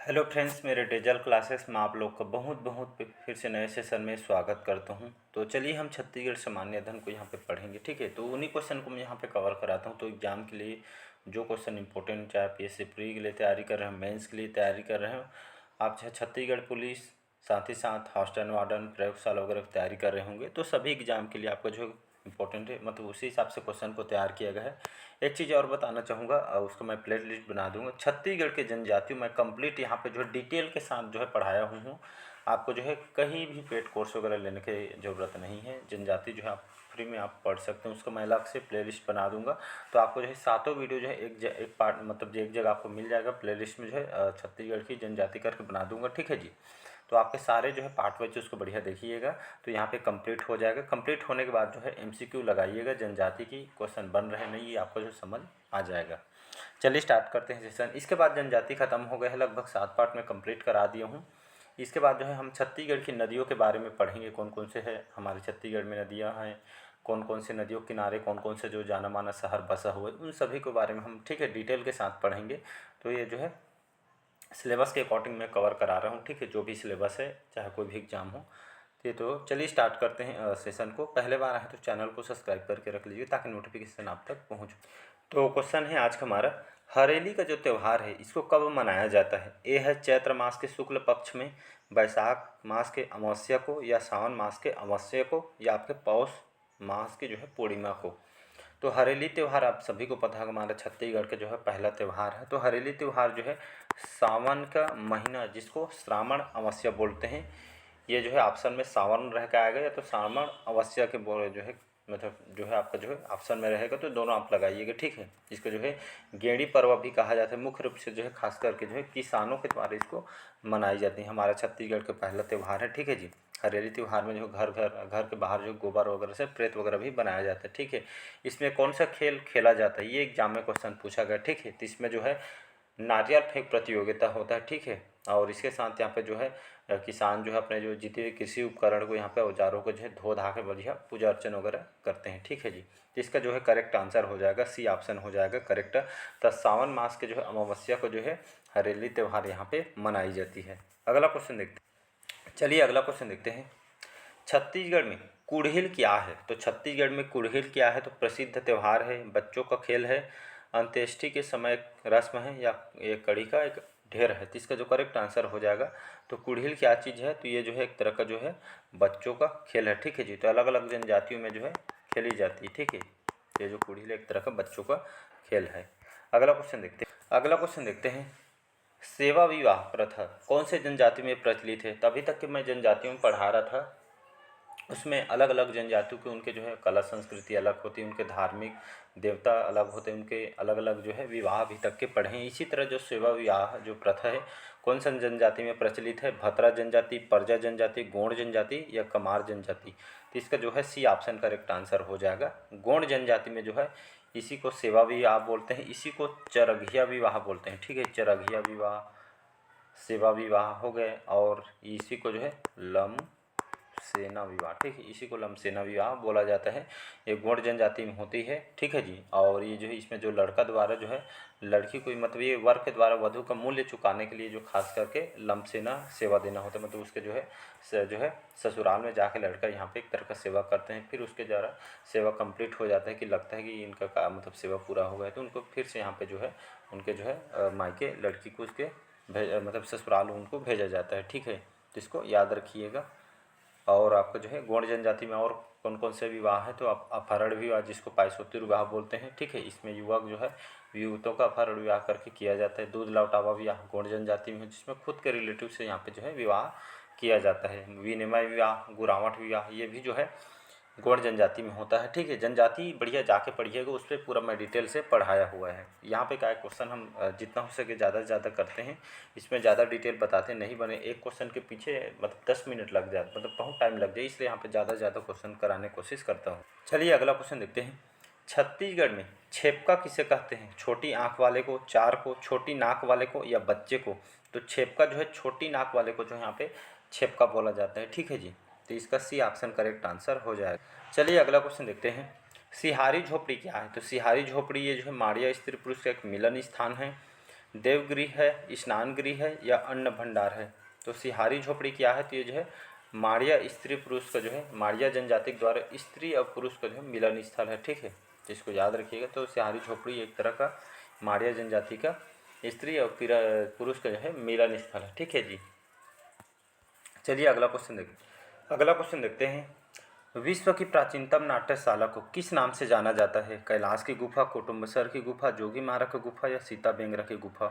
Hello friends, मेरे dazzle classes में आप लोग का बहुत बहुत फिर से नए सेशन में स्वागत करता हूं। तो चलिए हम छत्तीसगढ़ सामान्य अध्ययन को यहां पे पढ़ेंगे। ठीक है, तो उन्हीं क्वेश्चन को मैं यहां पे कवर कराता हूं। तो एग्जाम के लिए जो क्वेश्चन इंपॉर्टेंट, चाहे पीएससी प्री के लिए तैयारी कर रहे हैं, मेंस के लिए तैयारी कर रहे हो, आप चाहे छत्तीसगढ़ पुलिस, साथ ही साथ हॉस्टल वार्डन, प्रयोगशाला वगैरह की तैयारी कर रहे होंगे, तो सभी एग्जाम के लिए आपका जो इंपॉर्टेंट है, मतलब उसी हिसाब से क्वेश्चन को तैयार किया गया है। एक चीज़ और बताना चाहूँगा, उसको मैं प्ले लिस्ट बना दूँगा। छत्तीसगढ़ के जनजातियों में कंप्लीट यहाँ पे जो है डिटेल के साथ जो है पढ़ाया हूँ। आपको जो है कहीं भी पेड कोर्स वगैरह लेने की ज़रूरत नहीं है। जनजाति जो है आप फ्री में आप पढ़ सकते हैं, उसको मैं अलग से प्ले लिस्ट बना दूँगा। तो आपको जो है सातों वीडियो जो है एक पार्ट, मतलब जो एक जगह आपको मिल जाएगा प्ले लिस्ट में, जो है छत्तीसगढ़ की जनजाति करके बना दूँगा। ठीक है जी। तो आपके सारे जो है पार्ट वाइज उसको बढ़िया देखिएगा। तो यहाँ पे कंप्लीट हो जाएगा। कंप्लीट होने के बाद जो है एमसीक्यू लगाइएगा, जनजाति की क्वेश्चन बन रहे नहीं, ये आपको जो समझ आ जाएगा। चलिए स्टार्ट करते हैं सेशन। इसके बाद जनजाति खत्म हो गए हैं, लगभग 7 पार्ट में कंप्लीट करा दिया हूँ। इसके बाद जो है हम छत्तीसगढ़ की नदियों के बारे में पढ़ेंगे, कौन कौन से है हमारे छत्तीसगढ़ में नदियाँ हैं, कौन कौन से नदियों के किनारे कौन कौन से जो जाना माना शहर बसा हुआ है, उन सभी के बारे में हम, ठीक है, डिटेल के साथ पढ़ेंगे। तो ये जो है सिलेबस के अकॉर्डिंग मैं कवर करा रहा हूँ। ठीक है, जो भी सिलेबस है, चाहे कोई भी एग्जाम हो। तो चलिए स्टार्ट करते हैं सेशन को। पहले बार आए तो चैनल को सब्सक्राइब करके रख लीजिए ताकि नोटिफिकेशन आप तक पहुँचे। तो क्वेश्चन है आज का हमारा, हरेली का जो त्यौहार है इसको कब मनाया जाता है? ए है चैत्र मास के शुक्ल पक्ष में, बैसाख मास के अमावस्या को, या सावन मास के अमावस्या को, या आपके पौष मास की जो है पूर्णिमा को। तो हरेली त्यौहार आप सभी को पता है, हमारा छत्तीसगढ़ का जो है पहला त्यौहार है। तो हरेली त्यौहार जो है सावन का महीना, जिसको श्रावण अमावस्या बोलते हैं, ये जो है ऑप्शन में सावन रह के आएगा, या तो श्रावण अमावस्या के बोले जो है, मतलब जो है आपका जो है ऑप्शन में रहेगा, तो दोनों आप लगाइएगा। ठीक है, इसको जो है गेड़ी पर्व भी कहा जाता है। मुख्य रूप से जो है खास करके जो है किसानों के द्वारा इसको मनाई जाती है। हमारा छत्तीसगढ़ का पहला त्यौहार है। ठीक है जी। हरेली त्यौहार में जो घर के बाहर जो गोबर वगैरह से प्रेत वगैरह भी बनाया जाता है। ठीक है, इसमें कौन सा खेल खेला जाता है, ये एग्जाम में क्वेश्चन पूछा गया। ठीक है, तो इसमें जो है नारियल फेंक प्रतियोगिता होता है। ठीक है, और इसके साथ यहाँ पे जो है किसान जो है अपने जो जितने भी कृषि उपकरण को, यहाँ पे औजारों को जो है धो धा के बढ़िया पूजा अर्चन वगैरह करते हैं। ठीक है जी। तो इसका जो है करेक्ट आंसर हो जाएगा सी ऑप्शन हो जाएगा करेक्ट। तो सावन मास के जो है अमावस्या को जो है हरेली त्यौहार यहाँ पे मनाई जाती है। अगला क्वेश्चन देखते हैं। चलिए अगला क्वेश्चन देखते हैं। छत्तीसगढ़ में कुड़हिल क्या है? तो छत्तीसगढ़ में कुड़हिल क्या है? तो प्रसिद्ध त्यौहार है, बच्चों का खेल है, अंत्येष्टि के समय रस्म है, या ये कड़ी का एक ढेर है। तो इसका जो करेक्ट आंसर हो जाएगा, तो कुड़हिल क्या चीज़ है? तो ये जो है एक तरह का जो है बच्चों का खेल है। ठीक है जी। तो अलग अलग जनजातियों में जो है खेली जाती है। ठीक है, ये जो कुड़हिल एक तरह का बच्चों का खेल है। अगला क्वेश्चन देखते हैं। सेवा विवाह प्रथा कौन से जनजाति में प्रचलित है? तभी तक कि मैं जनजातियों में पढ़ा रहा था, उसमें अलग अलग जनजातियों के उनके जो है कला संस्कृति अलग होती है, उनके धार्मिक देवता अलग होते हैं, उनके अलग अलग जो है विवाह अभी तक के पढ़े हैं। इसी तरह जो सेवा विवाह जो प्रथा है कौन सा जनजाति में प्रचलित है? भतरा जनजाति, परजा जनजाति, गोंड जनजाति, या कमार जनजाति। तो इसका जो है सी ऑप्शन करेक्ट आंसर हो जाएगा। गोंड जनजाति में जो है इसी को सेवा विवाह बोलते हैं, इसी को चरघिया विवाह बोलते हैं। ठीक है, चरघिया विवाह, सेवा विवाह हो गए, और इसी को जो है लम सेना विवाह। ठीक है, इसी को लमसेना विवाह बोला जाता है। ये गोंड जनजाति में होती है। ठीक है जी। और ये जो है इसमें जो लड़का द्वारा जो है लड़की को, मतलब ये वर के द्वारा वधु का मूल्य चुकाने के लिए जो खास करके लमसेना सेवा देना होता है, मतलब उसके जो है ससुराल में जाके लड़का यहाँ पे एक तरह का सेवा करते हैं। फिर उसके द्वारा सेवा कंप्लीट हो जाता है, कि लगता है कि इनका काम मतलब सेवा पूरा हो गया, तो उनको फिर से यहाँ पे जो है उनके जो है मायके लड़की को उसके मतलब ससुराल उनको भेजा जाता है। ठीक है, तो इसको याद रखिएगा। और आपका जो है गोंड जनजाति में और कौन कौन से विवाह है? तो आप अपहरण विवाह, जिसको पायसोत्ती विवाह बोलते हैं। ठीक है, इसमें युवक जो है युवतों का अपहरण विवाह करके किया जाता है। दूध लौटावा विवाह गोंड जनजाति में है, जिसमें खुद के रिलेटिव से यहाँ पे जो है विवाह किया जाता है। विनिमय विवाह, गुरावट विवाह, ये भी जो है गोंड जनजाति में होता है। ठीक है, जनजाति बढ़िया जाके पढ़िएगा, उस पर पूरा मैं डिटेल से पढ़ाया हुआ है। यहाँ पे क्या है, क्वेश्चन हम जितना हो सके ज़्यादा से ज़्यादा करते हैं, इसमें ज़्यादा डिटेल बताते नहीं बने, एक क्वेश्चन के पीछे मतलब 10 मिनट लग जाए, मतलब बहुत टाइम लग जाए, इसलिए यहाँ पे ज़्यादा से ज़्यादा क्वेश्चन कराने की कोशिश करता हूँ। चलिए अगला क्वेश्चन देखते हैं। छत्तीसगढ़ में छेपका किसे कहते हैं? छोटी आँख वाले को, चार को, छोटी नाक वाले को, या बच्चे को? तो छेपका जो है छोटी नाक वाले को जो यहाँ पे छेपका बोला जाता है। ठीक है जी। तो इसका सी ऑप्शन करेक्ट आंसर हो जाएगा। चलिए अगला क्वेश्चन देखते हैं। सिहारी झोपड़ी क्या है? तो सिहारी झोपड़ी ये जो है माड़िया स्त्री पुरुष का एक मिलन स्थान है। देवगृह है, स्नान गृह है या अन्न भंडार है। तो सिहारी झोपड़ी क्या है, तो ये जो है माड़िया स्त्री पुरुष का जो है माड़िया जनजाति के द्वारा स्त्री और पुरुष का जो है मिलन स्थल है। ठीक है, तो इसको याद रखिएगा। तो सिहारी झोपड़ी एक तरह का माड़िया जनजाति का स्त्री और पुरुष का जो है मिलन स्थल है। ठीक है जी। चलिए अगला क्वेश्चन देखते हैं। विश्व की प्राचीनतम नाट्यशाला को किस नाम से जाना जाता है? कैलाश की गुफा, कुटुम्बसर की गुफा, जोगी मारा की गुफा या सीता बेंगरा की गुफा।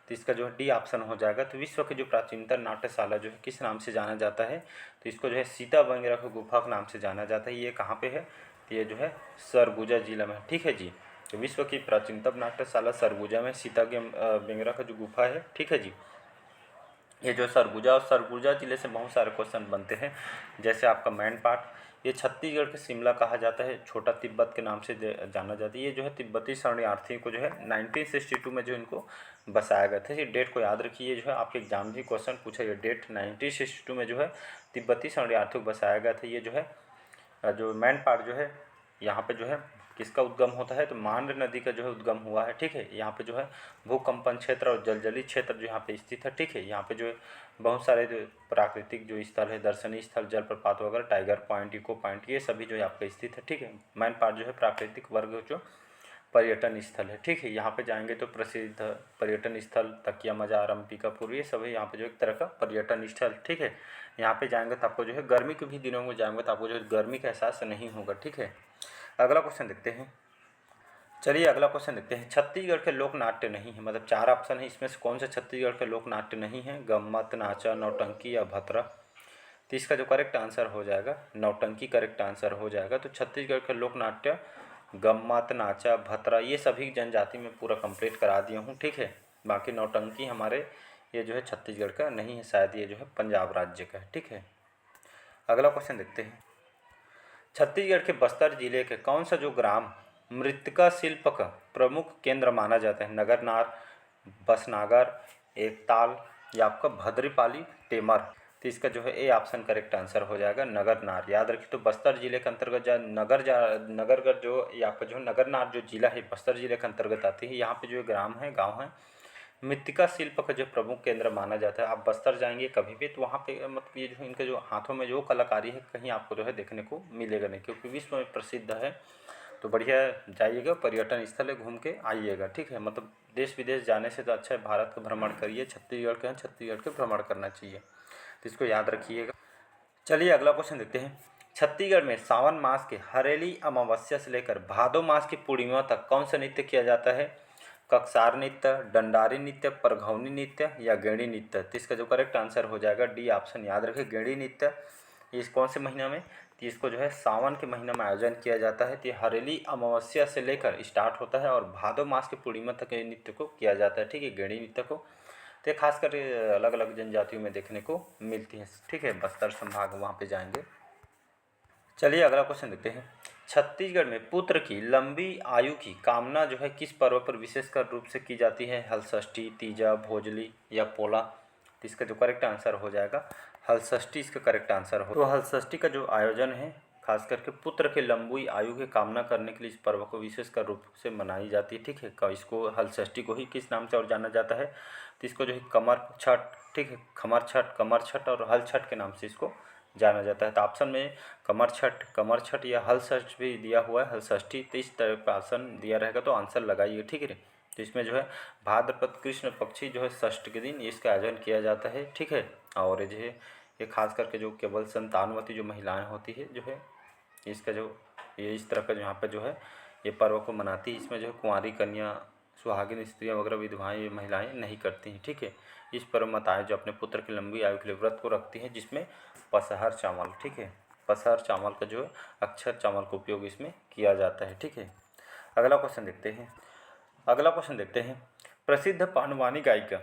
तो इसका जो है डी ऑप्शन हो जाएगा। तो विश्व की जो प्राचीनतम नाट्यशाला जो है किस नाम से जाना जाता है? तो इसको जो है सीता बेंगरा की गुफा के नाम से जाना जाता है। ये कहाँ पे है? तो ये जो है सरगुजा जिला में। ठीक है जी। तो विश्व की प्राचीनतम नाट्यशाला सरगुजा में सीता बेंगरा का जो गुफा है। ठीक है जी। ये जो सरगुजा जिले से बहुत सारे क्वेश्चन बनते हैं। जैसे आपका मेन पार्ट, ये छत्तीसगढ़ के शिमला कहा जाता है, छोटा तिब्बत के नाम से जाना जाता है। ये जो है तिब्बती शरणार्थियों को जो है 1962 में जो इनको बसाया गया था। ये डेट को याद रखिए। ये जो है आपके एग्जाम भी क्वेश्चन पूछा, ये डेट 1962 में जो है तिब्बती शरणार्थियों को बसाया गया था। ये जो है जो मेन पार्ट जो है यहाँ पे जो है किसका उद्गम होता है? तो मांड नदी का जो है उद्गम हुआ है। ठीक है, यहाँ पे जो है भूकंपन क्षेत्र और जलजली क्षेत्र जो यहाँ पे स्थित है। ठीक है, यहाँ पे जो है बहुत सारे जो प्राकृतिक जो स्थल है, दर्शनीय स्थल, जलप्रपात वगैरह, टाइगर पॉइंट, इको पॉइंट, ये सभी जो है आपका स्थित है। ठीक है, मेन पार्ट जो है प्राकृतिक वर्ग जो पर्यटन स्थल है। ठीक है, यहाँ पे जाएंगे तो प्रसिद्ध पर्यटन स्थल तकिया मजार, अंबिकापुर, ये सभी यहाँ पे जो एक तरह का पर्यटन स्थल। ठीक है, यहाँ पे जाएंगे तो आपको जो है गर्मी के भी दिनों में जाएंगे तो आपको जो है गर्मी का एहसास नहीं होगा। ठीक है, अगला क्वेश्चन देखते हैं। चलिए अगला क्वेश्चन देखते हैं। छत्तीसगढ़ के लोक नाट्य नहीं है, मतलब 4 ऑप्शन है, इसमें से कौन से छत्तीसगढ़ के लोक नाट्य नहीं है? गम्मत, नाचा, नौटंकी या भतरा। तो इसका जो करेक्ट आंसर हो जाएगा नौटंकी करेक्ट आंसर हो जाएगा। तो छत्तीसगढ़ के लोक नाट्य गम्मत, नाचा, भतरा, ये सभी जनजाति में पूरा कंप्लीट करा दिया हूँ। ठीक है, बाकी नौटंकी हमारे ये जो है छत्तीसगढ़ का नहीं है, शायद ये जो है पंजाब राज्य का है। ठीक है, अगला क्वेश्चन देखते हैं। छत्तीसगढ़ के बस्तर जिले के कौन सा जो ग्राम मृत्तिका शिल्प का प्रमुख केंद्र माना जाता है? नगरनार, बसनागर, एकताल या आपका भद्रपाली, टेमर। तो इसका जो है ए ऑप्शन करेक्ट आंसर हो जाएगा नगरनार। याद रखिए, तो बस्तर जिले के अंतर्गत नगरगढ़ जो या आपका जो नगरनार जो जिला है बस्तर जिले के अंतर्गत आती है। यहाँ पे जो ग्राम है, गाँव है, मृत्तिका शिल्प का जो प्रमुख केंद्र माना जाता है। आप बस्तर जाएंगे कभी भी तो वहाँ पे मतलब ये जो इनके जो हाथों में जो कलाकारी है कहीं आपको जो है देखने को मिलेगा नहीं, क्योंकि विश्व में प्रसिद्ध है। तो बढ़िया जाइएगा, पर्यटन स्थल है, घूम के आइएगा। ठीक है, मतलब देश विदेश जाने से तो अच्छा है भारत का भ्रमण करिए। छत्तीसगढ़ के हैं, छत्तीसगढ़ के भ्रमण करना चाहिए, तो इसको याद रखिएगा। चलिए अगला क्वेश्चन देखते हैं। छत्तीसगढ़ में सावन मास के हरेली अमावस्या से लेकर भादो मास की पूर्णिमा तक कौन सा नृत्य किया जाता है? कक्सार नृत्य, डंडारी नृत्य, परघौनी नृत्य या गेड़ी नृत्य। तो इसका जो करेक्ट आंसर हो जाएगा डी ऑप्शन। याद रखें, गेड़ी नृत्य इस कौन से महीना में? तो इसको जो है सावन के महीना में आयोजन किया जाता है। तो ये हरेली अमावस्या से लेकर स्टार्ट होता है और भादो मास की पूर्णिमा तक ये नृत्य को किया जाता है। ठीक है, गेड़ी नृत्य को तो खासकर अलग अलग जनजातियों में देखने को मिलती है। ठीक है, बस्तर संभाग वहाँ पे जाएंगे। चलिए अगला क्वेश्चन देखते हैं। छत्तीसगढ़ में पुत्र की लंबी आयु की कामना जो है किस पर्व पर विशेषकर रूप से की जाती है? हलषष्ठी, तीजा, भोजली या पोला। तो इसका जो करेक्ट आंसर हो जाएगा हलषष्ठी इसका करेक्ट आंसर हो। तो हलषष्ठी का जो आयोजन है खास करके पुत्र के लंबी आयु की कामना करने के लिए इस पर्व को विशेषकर रूप से मनाई जाती है। ठीक है, इसको हलषष्ठी को ही किस नाम से और जाना जाता है? तो इसको जो है कमर छठ, ठीक है, कमर छठ और हल छठ के नाम से इसको जाना जाता है। तो ऑप्शन में कमर छठ या हल छठ भी दिया हुआ है, हलषष्ठी। तो इस तरह का ऑप्शन दिया रहेगा तो आंसर लगाइए। ठीक है, तो इसमें जो है भाद्रपद कृष्ण पक्षी जो है षष्ठ के दिन इसका आयोजन किया जाता है। ठीक है, और जो है ये खास करके जो केवल संतानवती जो महिलाएं होती है जो है इसका जो ये इस तरह का यहाँ पर जो है ये पर्व को मनाती है। इसमें जो है कुंवारी कन्या, सुहागिन स्त्रियाँ वगैरह विधवाएँ ये महिलाएँ नहीं करती हैं। ठीक है, इस पर्व माताएँ जो अपने पुत्र की लंबी आयु के लिए व्रत को रखती हैं, जिसमें पसहर चावल, ठीक है, पसहर चावल का जो है अक्षर चावल का उपयोग इसमें किया जाता है। ठीक है, अगला क्वेश्चन देखते हैं। प्रसिद्ध पांडवानी गायिका,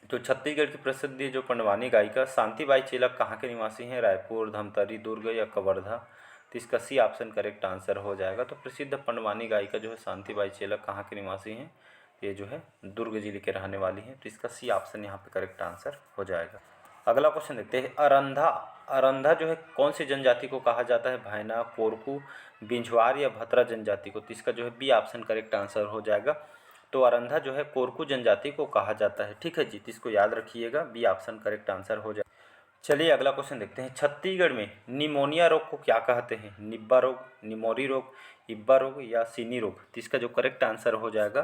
तो छत्तीसगढ़ की प्रसिद्ध जो पांडवानी गायिका शांतिबाई चेलक कहाँ के निवासी हैं? रायपुर, धमतरी, दुर्ग या कवर्धा। तो इसका सी ऑप्शन करेक्ट आंसर हो जाएगा। तो प्रसिद्ध पांडवानी गायिका जो है शांतिबाई चेलक कहाँ के निवासी हैं? ये जो है दुर्ग जिले के रहने वाली हैं। तो इसका सी ऑप्शन यहाँ पे करेक्ट आंसर हो जाएगा। अगला क्वेश्चन देखते हैं। अरंधा जो है कौन सी जनजाति को कहा जाता है? भैना, कोरकू, बिंझवार या भतरा जनजाति को। तो इसका जो है बी ऑप्शन करेक्ट आंसर हो जाएगा। तो अरंधा जो है कोरकू जनजाति को कहा जाता है। ठीक है जी, तो इसको याद रखिएगा, बी ऑप्शन करेक्ट आंसर हो जाए। चलिए अगला क्वेश्चन देखते हैं। छत्तीसगढ़ में निमोनिया रोग को क्या कहते हैं? निब्बा रोग, निमोरी रोग, इब्बा रोग या सीनी रोग? तो इसका जो करेक्ट आंसर हो जाएगा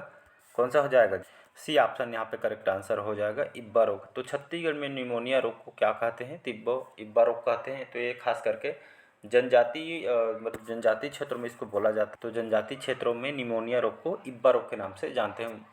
कौन सा हो जाएगा? सी ऑप्शन यहाँ पे करेक्ट आंसर हो जाएगा, इब्बा रोग। तो छत्तीसगढ़ में निमोनिया रोग को क्या कहते हैं? तो इब्बा रोग कहते हैं। तो ये खास करके जनजाति मतलब जनजाति क्षेत्रों में इसको बोला जाता है। तो जनजाति क्षेत्रों में निमोनिया रोग को इब्बा रोग के नाम से जानते हैं।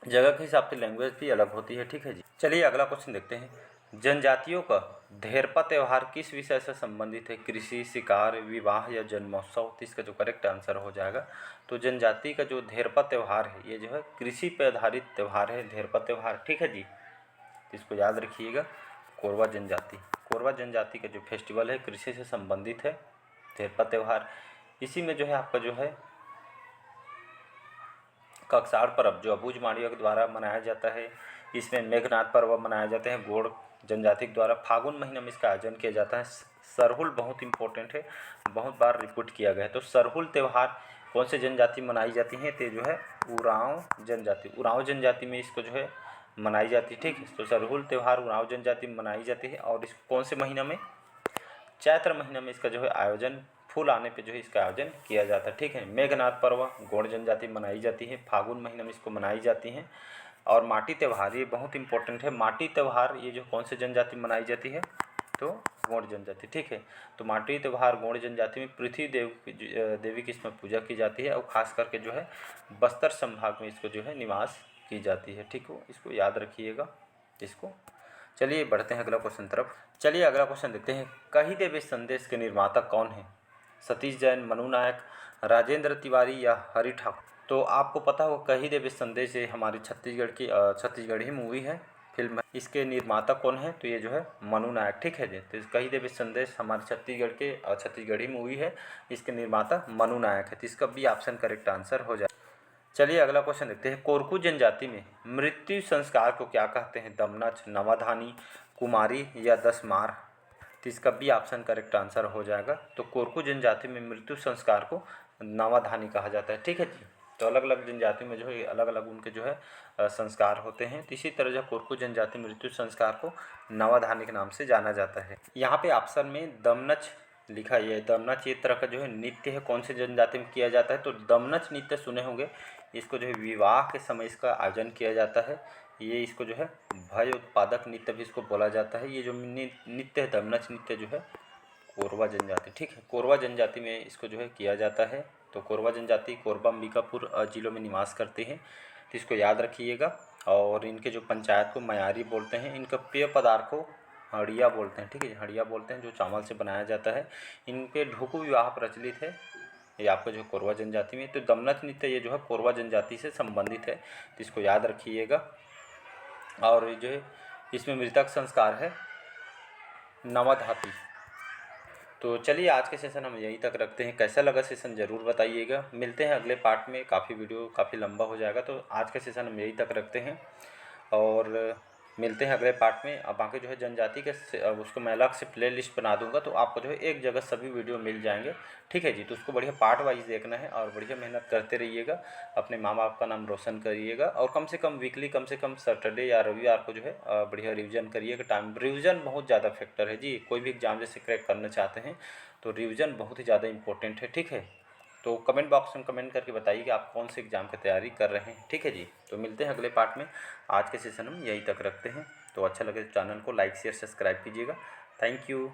जगह के हिसाब से लैंग्वेज भी अलग होती है। ठीक है जी, चलिए अगला क्वेश्चन देखते हैं। जनजातियों का धेरपा त्यौहार किस विषय से संबंधित है? कृषि, शिकार, विवाह या जन्मोत्सव? तो इसका जो करेक्ट आंसर हो जाएगा, तो जनजाति का जो धेरपा त्यौहार है ये जो है कृषि पर आधारित त्यौहार है, धेरपा त्यौहार। ठीक है जी, तो इसको याद रखिएगा। कोरवा जनजाति का जो फेस्टिवल है कृषि से संबंधित है, धेरपा त्यौहार। इसी में जो है आपका जो है कक्साड़ पर्व जो अबूझ माड़ियों के द्वारा मनाया जाता है। इसमें मेघनाथ पर्व मनाए जाते हैं गोंड जनजाति के द्वारा। फागुन महीने में इसका आयोजन किया जाता है। सरहुल बहुत इंपॉर्टेंट है, बहुत बार रिपीट किया गया है। तो सरहुल त्यौहार कौन से जनजाति मनाई जाती है? तो जो है उरांव जनजाति में इसको जो है मनाई जाती है। ठीक है, तो सरहुल त्यौहार उरांव जनजाति में मनाई जाती है। और इसको कौन से महीना में? चैत्र महीना में इसका जो है आयोजन, फूल आने पे जो है इसका आयोजन किया जाता है। ठीक है, मेघनाथ पर्व गोंड जनजाति मनाई जाती है, फागुन महीने में इसको मनाई जाती हैं। और माटी त्यौहार ये बहुत इंपॉर्टेंट है। माटी त्यौहार ये जो कौन से जनजाति में मनाई जाती है? तो गोंड जनजाति। ठीक है, तो माटी त्यौहार गोंड जनजाति में पृथ्वी देवी की इसमें पूजा की जाती है। और खास करके जो है बस्तर संभाग में इसको जो है निवास की जाती है। ठीक हो, इसको याद रखिएगा इसको। चलिए बढ़ते हैं अगला क्वेश्चन तरफ। चलिए अगला क्वेश्चन देखते हैं। कही दे वे संदेश के निर्माता कौन है? सतीश जैन, मनु नायक, राजेंद्र तिवारी या हरि ठाकुर? तो आपको पता होगा कही दे वे संदेश ये हमारी छत्तीसगढ़ी मूवी है, फिल्म है। इसके निर्माता कौन है? तो ये जो है मनु नायक। ठीक है जी, तो कही दे वे संदेश हमारे छत्तीसगढ़ी मूवी है, इसके निर्माता मनु नायक है। तो इसका बी ऑप्शन करेक्ट आंसर हो जाए। चलिए अगला क्वेश्चन देखते हैं। कोरकू जनजाति में मृत्यु संस्कार को क्या कहते हैं? दमनच, नवाधानी, कुमारी या दसमार? तो इसका बी ऑप्शन करेक्ट आंसर हो जाएगा। तो कोरकू जनजाति में मृत्यु संस्कार को नवाधानी कहा जाता है। ठीक है जी, तो अलग अलग जनजाति में जो है अलग अलग उनके जो है संस्कार होते हैं। तो इसी तरह जो कोरकू जनजाति मृत्यु संस्कार को नवाधानी के नाम से जाना जाता है। यहाँ पे ऑप्शन में दमनच लिखा है। दमनच ये तरह का जो है नृत्य है, कौन से जनजाति में किया जाता है? तो दमनच नृत्य सुने होंगे। इसको जो है विवाह के समय इसका आयोजन किया जाता है। ये इसको जो है भय उत्पादक नृत्य भी इसको बोला जाता है। ये जो नृत्य है दमनच नृत्य जो है कोरवा जनजाति, ठीक है, कोरवा जनजाति में इसको जो है किया जाता है। तो कोरवा जनजाति कोरबा अंबिकापुर जिलों में निवास करते हैं, तो इसको याद रखिएगा। और इनके जो पंचायत को मयारी बोलते हैं। इनका पेय पदार्थ को हड़िया बोलते हैं। ठीक है, हड़िया बोलते हैं, जो चावल से बनाया जाता है। इनके ढोकू विवाह प्रचलित है ये आपका जो कोरवा जनजाति में। तो दमनच नृत्य ये जो है कोरवा जनजाति से संबंधित है, तो इसको याद रखिएगा। और जो है इसमें मृतक संस्कार है नवाधापी। तो चलिए आज के सेशन हम यहीं तक रखते हैं। कैसा लगा सेशन ज़रूर बताइएगा। मिलते हैं अगले पार्ट में। वीडियो काफ़ी लंबा हो जाएगा, तो आज के सेशन हम यहीं तक रखते हैं और मिलते हैं अगले पार्ट में। अब बाकी जो है जनजाति के उसको मैं अलग से प्ले लिस्ट बना दूंगा, तो आपको जो है एक जगह सभी वीडियो मिल जाएंगे। ठीक है जी, तो उसको बढ़िया पार्ट वाइज देखना है और बढ़िया मेहनत करते रहिएगा। अपने माँ बाप का नाम रोशन करिएगा और कम से कम वीकली, कम से कम सैटरडे या रविवार को जो है बढ़िया रिवीजन करिएगा। टाइम रिवीजन बहुत ज़्यादा फैक्टर है जी। कोई भी एग्जाम जैसे क्रैक करना चाहते हैं तो रिवीजन बहुत ही ज़्यादा इंपॉर्टेंट है। ठीक है, तो कमेंट बॉक्स में कमेंट करके बताइए कि आप कौन से एग्ज़ाम की तैयारी कर रहे हैं। ठीक है जी, तो मिलते हैं अगले पार्ट में। आज के सेशन हम यहीं तक रखते हैं। तो अच्छा लगे तो चैनल को लाइक शेयर सब्सक्राइब कीजिएगा। Thank you.